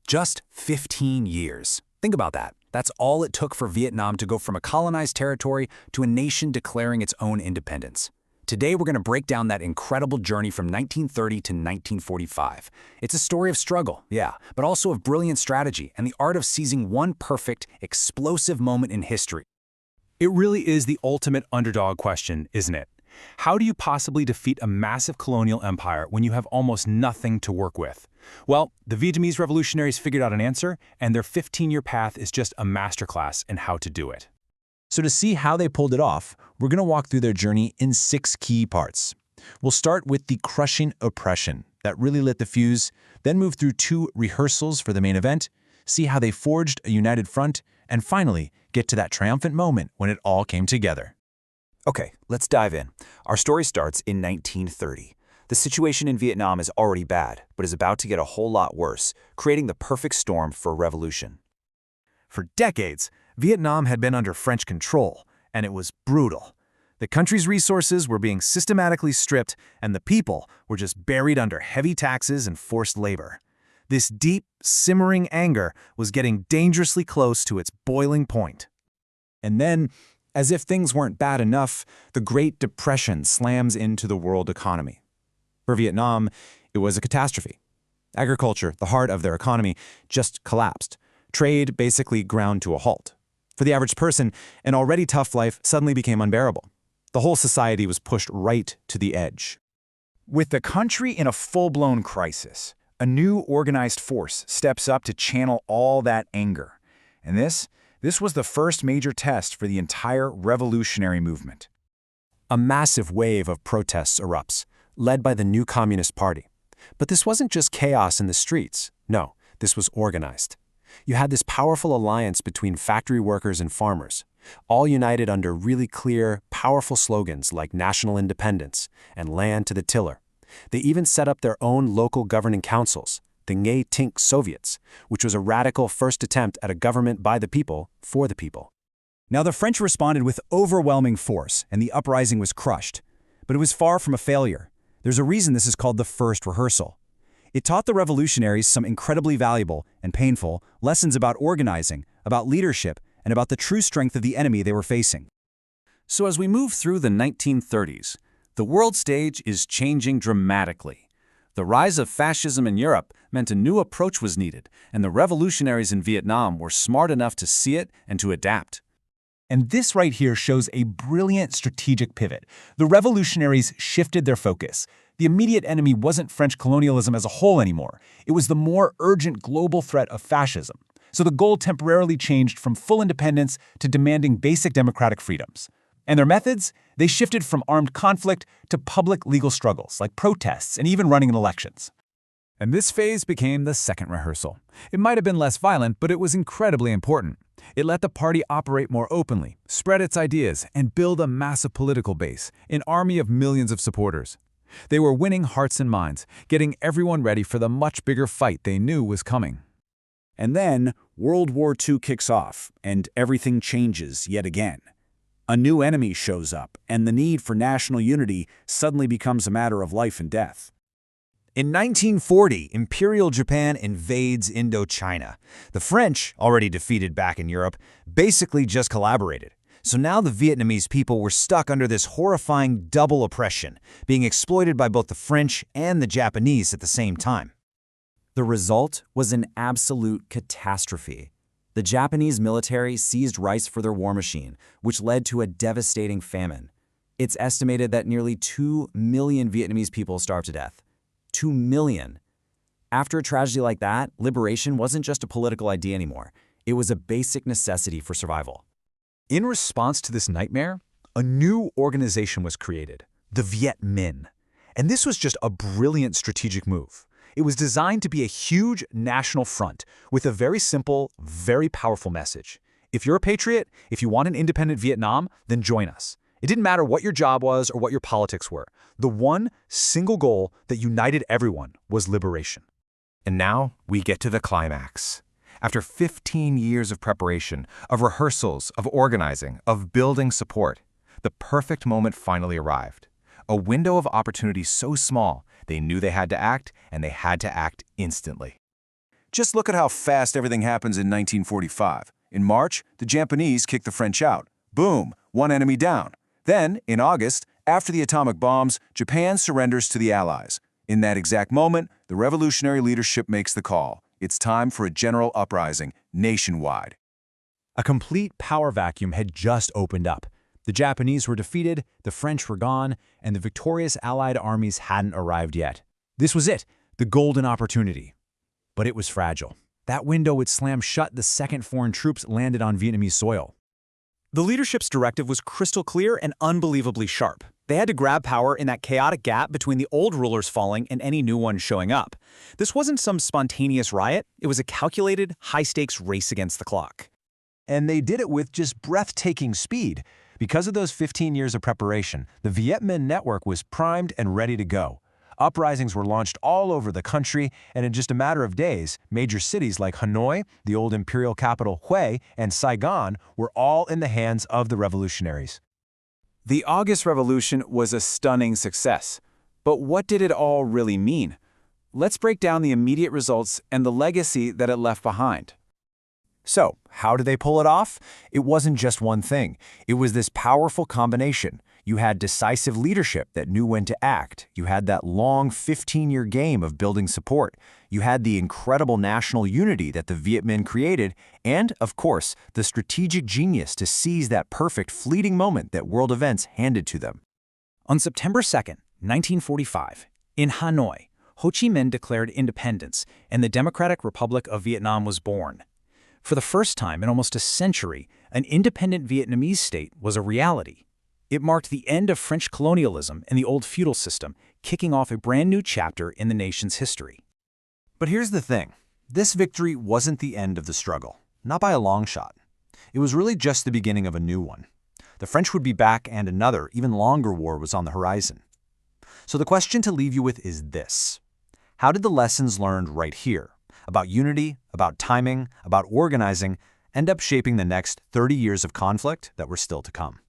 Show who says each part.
Speaker 1: Just 15 years. Think about that. That's all it took for Vietnam to go from a colonized territory to a nation declaring its own independence. Today, we're going to break down that incredible journey from 1930 to 1945. It's a story of struggle, yeah, but also of brilliant strategy and the art of seizing one perfect, explosive moment in history.
Speaker 2: It really is the ultimate underdog question, isn't it? How do you possibly defeat a massive colonial empire when you have almost nothing to work with? Well, the Vietnamese revolutionaries figured out an answer, and their 15-year path is just a masterclass in how to do it.
Speaker 3: So to see how they pulled it off, we're going to walk through their journey in 6 key parts. We'll start with the crushing oppression that really lit the fuse, then move through 2 rehearsals for the main event, see how they forged a united front, and finally get to that triumphant moment when it all came together.
Speaker 1: Okay, let's dive in. Our story starts in 1930. The situation in Vietnam is already bad, but is about to get a whole lot worse, creating the perfect storm for a revolution.
Speaker 4: For decades, Vietnam had been under French control, and it was brutal. The country's resources were being systematically stripped, and the people were just buried under heavy taxes and forced labor. This deep, simmering anger was getting dangerously close to its boiling point.
Speaker 3: And then, as if things weren't bad enough, the Great Depression slams into the world economy. For Vietnam, it was a catastrophe. Agriculture, the heart of their economy, just collapsed. Trade basically ground to a halt. For the average person, an already tough life suddenly became unbearable. The whole society was pushed right to the edge.
Speaker 5: With the country in a full-blown crisis, a new organized force steps up to channel all that anger. And this was the first major test for the entire revolutionary movement.
Speaker 3: A massive wave of protests erupts, led by the new Communist Party. But this wasn't just chaos in the streets. No, this was organized. You had this powerful alliance between factory workers and farmers, all united under really clear, powerful slogans like national independence and land to the tiller. They even set up their own local governing councils, the Nghe Tink Soviets, which was a radical first attempt at a government by the people, for the people.
Speaker 6: Now the French responded with overwhelming force, and the uprising was crushed. But it was far from a failure. There's a reason this is called the first rehearsal. It taught the revolutionaries some incredibly valuable and painful lessons about organizing, about leadership, and about the true strength of the enemy they were facing.
Speaker 1: So as we move through the 1930s, the world stage is changing dramatically. The rise of fascism in Europe meant a new approach was needed, and the revolutionaries in Vietnam were smart enough to see it and to adapt.
Speaker 2: And this right here shows a brilliant strategic pivot. The revolutionaries shifted their focus. The immediate enemy wasn't French colonialism as a whole anymore. It was the more urgent global threat of fascism. So the goal temporarily changed from full independence to demanding basic democratic freedoms. And their methods? They shifted from armed conflict to public legal struggles, like protests and even running in elections.
Speaker 4: And this phase became the second rehearsal. It might have been less violent, but it was incredibly important. It let the party operate more openly, spread its ideas, and build a massive political base, an army of millions of supporters. They were winning hearts and minds, getting everyone ready for the much bigger fight they knew was coming.
Speaker 6: And then World War II kicks off, and everything changes yet again. A new enemy shows up, and the need for national unity suddenly becomes a matter of life and death.
Speaker 7: In 1940, Imperial Japan invades Indochina. The French, already defeated back in Europe, basically just collaborated. So now the Vietnamese people were stuck under this horrifying double oppression, being exploited by both the French and the Japanese at the same time.
Speaker 8: The result was an absolute catastrophe. The Japanese military seized rice for their war machine, which led to a devastating famine. It's estimated that nearly 2 million Vietnamese people starved to death. 2 million. After a tragedy like that, liberation wasn't just a political idea anymore. It was a basic necessity for survival.
Speaker 4: In response to this nightmare, a new organization was created, the Viet Minh. And this was just a brilliant strategic move. It was designed to be a huge national front with a very simple, very powerful message. If you're a patriot, if you want an independent Vietnam, then join us. It didn't matter what your job was or what your politics were. The one single goal that united everyone was liberation.
Speaker 9: And now we get to the climax. After 15 years of preparation, of rehearsals, of organizing, of building support, the perfect moment finally arrived. A window of opportunity so small, they knew they had to act, and they had to act instantly.
Speaker 5: Just look at how fast everything happens in 1945. In March, the Japanese kick the French out. Boom, one enemy down. Then, in August, after the atomic bombs, Japan surrenders to the Allies. In that exact moment, the revolutionary leadership makes the call. It's time for a general uprising, nationwide.
Speaker 2: A complete power vacuum had just opened up. The Japanese were defeated, the French were gone, and the victorious Allied armies hadn't arrived yet. This was it, the golden opportunity. But it was fragile. That window would slam shut the second foreign troops landed on Vietnamese soil.
Speaker 6: The leadership's directive was crystal clear and unbelievably sharp. They had to grab power in that chaotic gap between the old rulers falling and any new ones showing up. This wasn't some spontaneous riot, it was a calculated, high-stakes race against the clock.
Speaker 3: And they did it with just breathtaking speed. Because of those 15 years of preparation, the Viet Minh network was primed and ready to go. Uprisings were launched all over the country, and in just a matter of days, major cities like Hanoi, the old imperial capital Hue, and Saigon were all in the hands of the revolutionaries.
Speaker 2: The August Revolution was a stunning success. But what did it all really mean? Let's break down the immediate results and the legacy that it left behind.
Speaker 3: So, how did they pull it off? It wasn't just one thing. It was this powerful combination. You had decisive leadership that knew when to act. You had that long 15-year game of building support. You had the incredible national unity that the Viet Minh created, and, of course, the strategic genius to seize that perfect fleeting moment that world events handed to them.
Speaker 4: On September 2nd, 1945, in Hanoi, Ho Chi Minh declared independence, and the Democratic Republic of Vietnam was born. For the first time in almost a century, an independent Vietnamese state was a reality. It marked the end of French colonialism and the old feudal system, kicking off a brand new chapter in the nation's history.
Speaker 3: But here's the thing. This victory wasn't the end of the struggle, not by a long shot. It was really just the beginning of a new one. The French would be back, and another, even longer war was on the horizon. So the question to leave you with is this. How did the lessons learned right here, about unity, about timing, about organizing, end up shaping the next 30 years of conflict that were still to come?